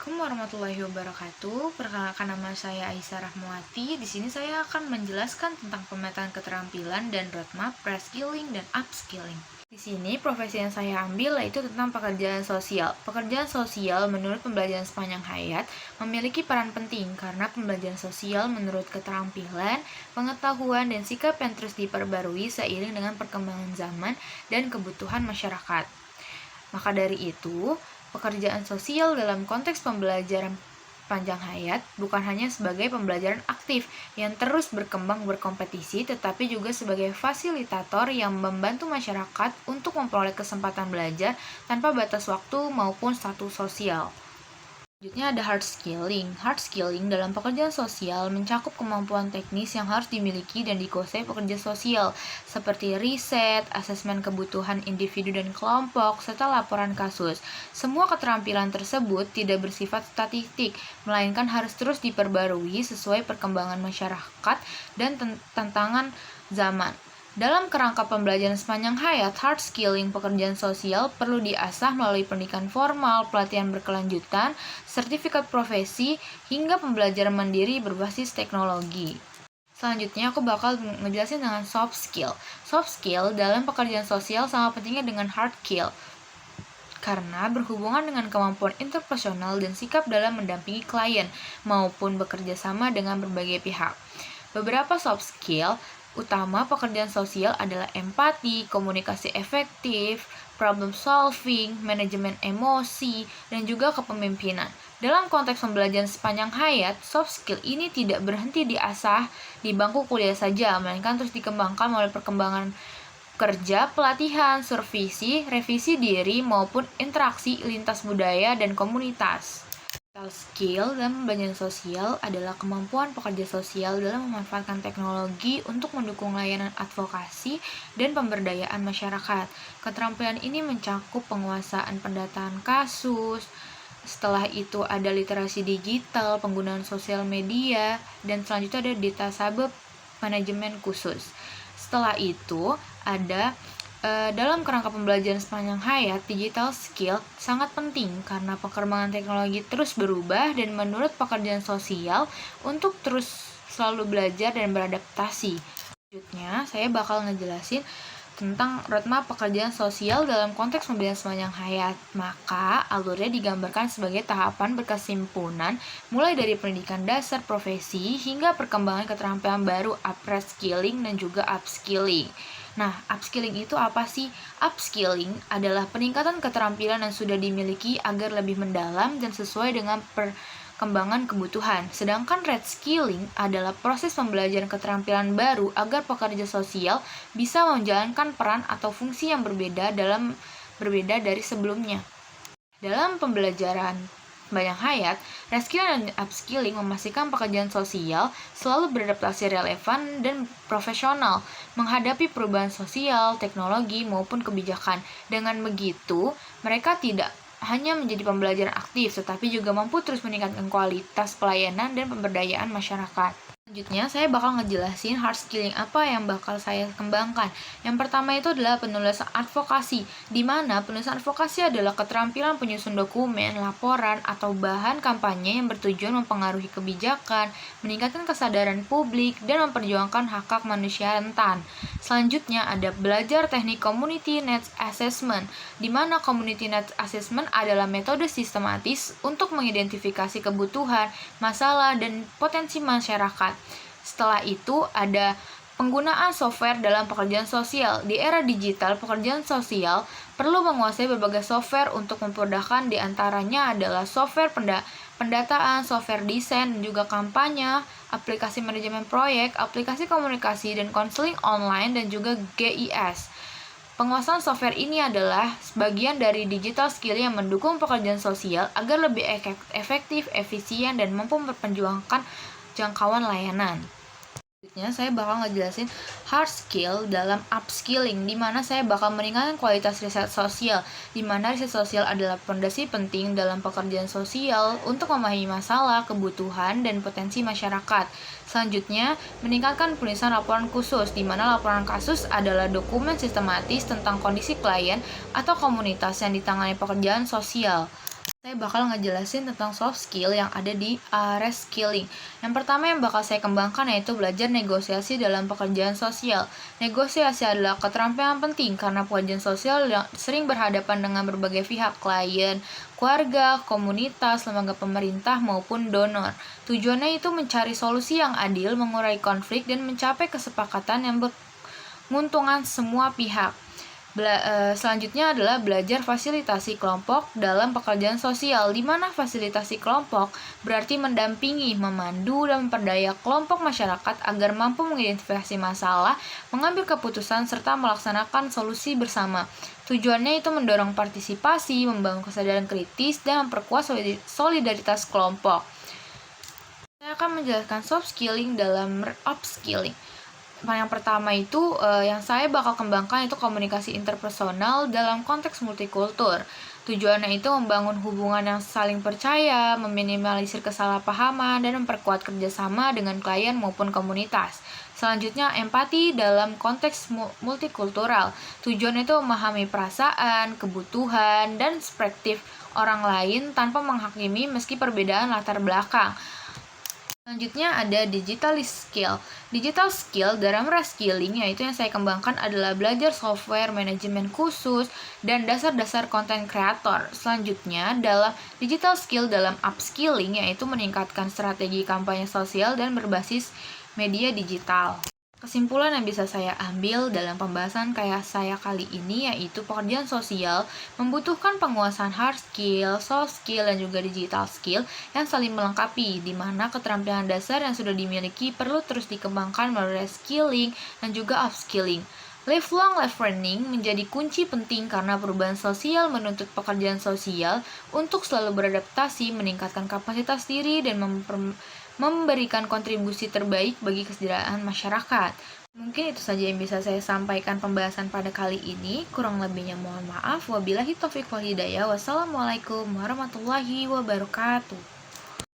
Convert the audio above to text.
Assalamualaikum warahmatullahi wabarakatuh. Perkenalkan, nama saya Aisyah Rahmawati. Di sini saya akan menjelaskan tentang pemetaan keterampilan dan roadmap reskilling dan upskilling. Di sini profesi yang saya ambil yaitu tentang pekerjaan sosial. Pekerjaan sosial menurut pembelajaran sepanjang hayat memiliki peran penting karena pembelajaran sosial menurut keterampilan, pengetahuan, dan sikap yang terus diperbarui seiring dengan perkembangan zaman dan kebutuhan masyarakat. Maka dari itu, pekerjaan sosial dalam konteks pembelajaran panjang hayat bukan hanya sebagai pembelajaran aktif yang terus berkembang berkompetisi, tetapi juga sebagai fasilitator yang membantu masyarakat untuk memperoleh kesempatan belajar tanpa batas waktu maupun status sosial. Selanjutnya ada hard skilling. Hard skilling dalam pekerjaan sosial mencakup kemampuan teknis yang harus dimiliki dan dikuasai pekerja sosial, seperti riset, asesmen kebutuhan individu dan kelompok, serta laporan kasus. Semua keterampilan tersebut tidak bersifat statistik, melainkan harus terus diperbarui sesuai perkembangan masyarakat dan tantangan zaman. Dalam kerangka pembelajaran sepanjang hayat, hard skilling pekerjaan sosial perlu diasah melalui pendidikan formal, pelatihan berkelanjutan, sertifikat profesi, hingga pembelajaran mandiri berbasis teknologi. Selanjutnya aku bakal ngejelasin dengan soft skill. Soft skill dalam pekerjaan sosial sama pentingnya dengan hard skill, karena berhubungan dengan kemampuan interpersonal dan sikap dalam mendampingi klien maupun bekerja sama dengan berbagai pihak. Beberapa soft skill utama pekerjaan sosial adalah empati, komunikasi efektif, problem solving, manajemen emosi, dan juga kepemimpinan. Dalam konteks pembelajaran sepanjang hayat, soft skill ini tidak berhenti diasah di bangku kuliah saja, melainkan terus dikembangkan melalui perkembangan kerja, pelatihan, supervisi, revisi diri, maupun interaksi lintas budaya dan komunitas. Skill dalam pembelajaran sosial adalah kemampuan pekerja sosial dalam memanfaatkan teknologi untuk mendukung layanan advokasi dan pemberdayaan masyarakat. Keterampilan ini mencakup penguasaan pendataan kasus, setelah itu ada literasi digital, penggunaan sosial media, dan selanjutnya ada data sabab manajemen khusus. Setelah itu ada dalam kerangka pembelajaran sepanjang hayat, digital skill sangat penting karena perkembangan teknologi terus berubah dan menurut pekerjaan sosial untuk terus selalu belajar dan beradaptasi. Selanjutnya, saya bakal ngejelasin tentang roadmap pekerjaan sosial dalam konteks pembelajaran sepanjang hayat. Maka, alurnya digambarkan sebagai tahapan berkesimpulan mulai dari pendidikan dasar profesi hingga perkembangan keterampilan baru, upskilling dan juga upskilling. Nah, upskilling itu apa sih? Upskilling adalah peningkatan keterampilan yang sudah dimiliki agar lebih mendalam dan sesuai dengan perkembangan kebutuhan. Sedangkan reskilling adalah proses pembelajaran keterampilan baru agar pekerja sosial bisa menjalankan peran atau fungsi yang berbeda dari sebelumnya. Dalam pembelajaran sepanjang hayat, reskilling dan upskilling memastikan pekerjaan sosial selalu beradaptasi relevan dan profesional menghadapi perubahan sosial, teknologi, maupun kebijakan. Dengan begitu, mereka tidak hanya menjadi pembelajaran aktif, tetapi juga mampu terus meningkatkan kualitas pelayanan dan pemberdayaan masyarakat. Selanjutnya, saya bakal ngejelasin hard skilling apa yang bakal saya kembangkan. Yang pertama itu adalah penulisan advokasi, di mana penulisan advokasi adalah keterampilan penyusun dokumen, laporan, atau bahan kampanye yang bertujuan mempengaruhi kebijakan, meningkatkan kesadaran publik, dan memperjuangkan hak-hak manusia rentan. Selanjutnya, ada belajar teknik community needs assessment, di mana community needs assessment adalah metode sistematis untuk mengidentifikasi kebutuhan, masalah, dan potensi masyarakat. Setelah itu ada penggunaan software dalam pekerjaan sosial. Di era digital, pekerjaan sosial perlu menguasai berbagai software untuk memudahkan, di antaranya adalah software pendataan, software desain, dan juga kampanye, aplikasi manajemen proyek, aplikasi komunikasi dan konseling online, dan juga GIS. Penguasaan software ini adalah sebagian dari digital skill yang mendukung pekerjaan sosial agar lebih efektif, efisien, dan mampu memperjuangkan jangkauan layanan. Selanjutnya, saya bakal ngejelasin hard skill dalam upskilling, di mana saya bakal meningkatkan kualitas riset sosial, di mana riset sosial adalah fondasi penting dalam pekerjaan sosial untuk memahami masalah, kebutuhan, dan potensi masyarakat. Selanjutnya, meningkatkan penulisan laporan khusus, di mana laporan kasus adalah dokumen sistematis tentang kondisi klien atau komunitas yang ditangani pekerjaan sosial. Saya bakal ngejelasin tentang soft skill yang ada di reskilling. Yang pertama yang bakal saya kembangkan yaitu belajar negosiasi dalam pekerjaan sosial. Negosiasi adalah keterampilan penting karena pekerjaan sosial yang sering berhadapan dengan berbagai pihak, klien, keluarga, komunitas, lembaga pemerintah, maupun donor. Tujuannya itu mencari solusi yang adil, mengurai konflik, dan mencapai kesepakatan yang menguntungkan semua pihak. Selanjutnya adalah belajar fasilitasi kelompok dalam pekerjaan sosial, di mana fasilitasi kelompok berarti mendampingi, memandu, dan memperdaya kelompok masyarakat agar mampu mengidentifikasi masalah, mengambil keputusan, serta melaksanakan solusi bersama. Tujuannya itu mendorong partisipasi, membangun kesadaran kritis, dan memperkuat solidaritas kelompok. Saya akan menjelaskan soft skilling dalam upskilling. Yang pertama itu yang saya bakal kembangkan itu komunikasi interpersonal dalam konteks multikultur. Tujuannya itu membangun hubungan yang saling percaya, meminimalisir kesalahpahaman, dan memperkuat kerjasama dengan klien maupun komunitas. Selanjutnya, empati dalam konteks multikultural. Tujuannya itu memahami perasaan, kebutuhan, dan perspektif orang lain tanpa menghakimi meski perbedaan latar belakang. Selanjutnya ada digital skill. Digital skill dalam reskilling yaitu yang saya kembangkan adalah belajar software, manajemen khusus, dan dasar-dasar konten kreator. Selanjutnya dalam digital skill dalam upskilling yaitu meningkatkan strategi kampanye sosial dan berbasis media digital. Kesimpulan yang bisa saya ambil dalam pembahasan kayak saya kali ini yaitu pekerjaan sosial membutuhkan penguasaan hard skill, soft skill, dan juga digital skill yang saling melengkapi, di mana keterampilan dasar yang sudah dimiliki perlu terus dikembangkan melalui skilling dan juga upskilling. Lifelong learning menjadi kunci penting karena perubahan sosial menuntut pekerjaan sosial untuk selalu beradaptasi, meningkatkan kapasitas diri, dan memberikan kontribusi terbaik bagi kesejahteraan masyarakat. Mungkin itu saja yang bisa saya sampaikan pembahasan pada kali ini. Kurang lebihnya mohon maaf. Wabillahi taufiq wal hidayah. Wassalamualaikum warahmatullahi wabarakatuh.